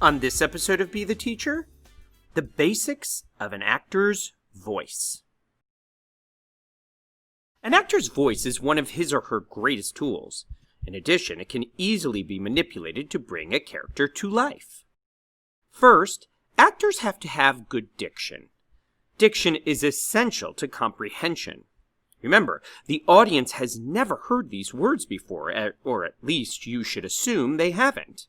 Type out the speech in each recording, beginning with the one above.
On this episode of Be the Teacher, the basics of an actor's voice. An actor's voice is one of his or her greatest tools. In addition, it can easily be manipulated to bring a character to life. First, actors have to have good diction. Diction is essential to comprehension. Remember, the audience has never heard these words before, or at least you should assume they haven't.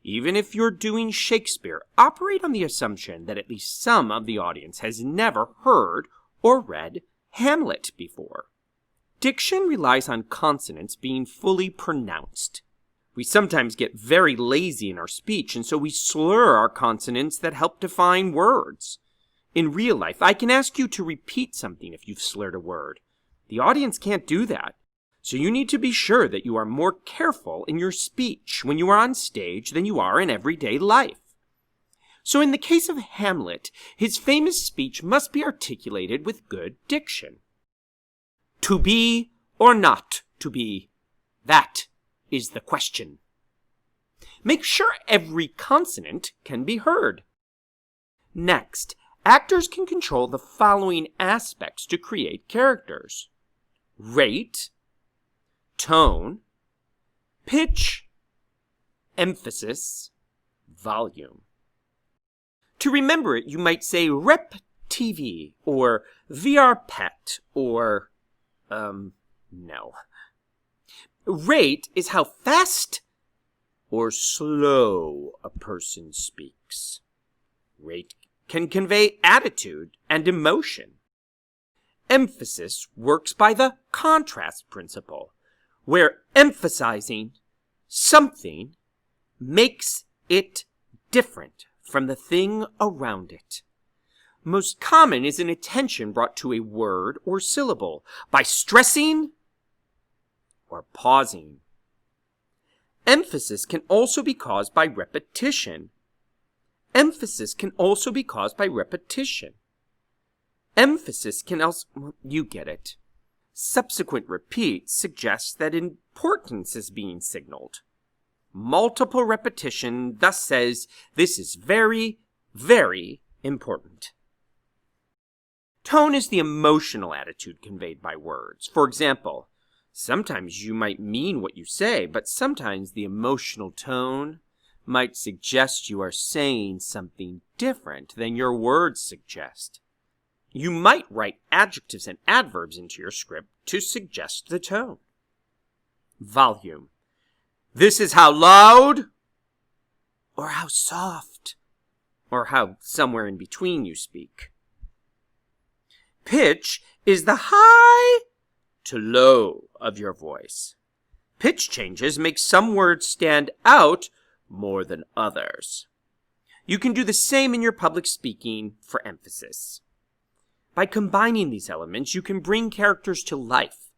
Even if you're doing Shakespeare, operate on the assumption that at least some of the audience has never heard or read Hamlet before. Diction relies on consonants being fully pronounced. We sometimes get very lazy in our speech, and so we slur our consonants that help define words. In real life, I can ask you to repeat something if you've slurred a word. The audience can't do that. So you need to be sure that you are more careful in your speech when you are on stage than you are in everyday life. So in the case of Hamlet, his famous speech must be articulated with good diction. To be or not to be, that is the question. Make sure every consonant can be heard. Next, actors can control the following aspects to create characters: rate, tone, pitch, emphasis, volume. To remember it, you might say rep TV or VR pet or, no. Rate is how fast or slow a person speaks. Rate can convey attitude and emotion. Emphasis works by the contrast principle, where emphasizing something makes it different from the thing around it. Most common is an attention brought to a word or syllable by stressing or pausing. Emphasis can also be caused by repetition. Emphasis can also you get it. Subsequent repeats suggest that importance is being signaled. Multiple repetition thus says this is very, very important. Tone is the emotional attitude conveyed by words. For example, sometimes you might mean what you say, but sometimes the emotional tone might suggest you are saying something different than your words suggest. You might write adjectives and adverbs into your script to suggest the tone. Volume. This is how loud, or how soft, or how somewhere in between you speak. Pitch is the high to low of your voice. Pitch changes make some words stand out more than others. You can do the same in your public speaking for emphasis. By combining these elements, you can bring characters to life.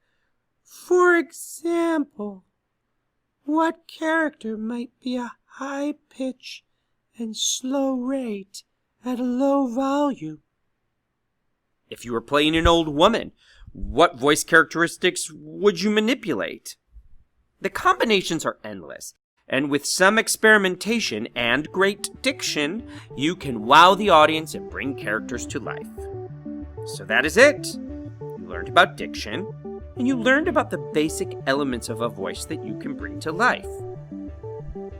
For example, what character might be a high pitch and slow rate at a low volume? If you were playing an old woman, what voice characteristics would you manipulate? The combinations are endless, and with some experimentation and great diction, you can wow the audience and bring characters to life. So that is it. You learned about diction, and you learned about the basic elements of a voice that you can bring to life: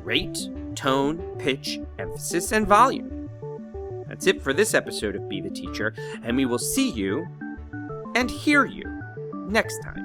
rate, tone, pitch, emphasis, and volume. That's it for this episode of Be the Teacher, and we will see you and hear you next time.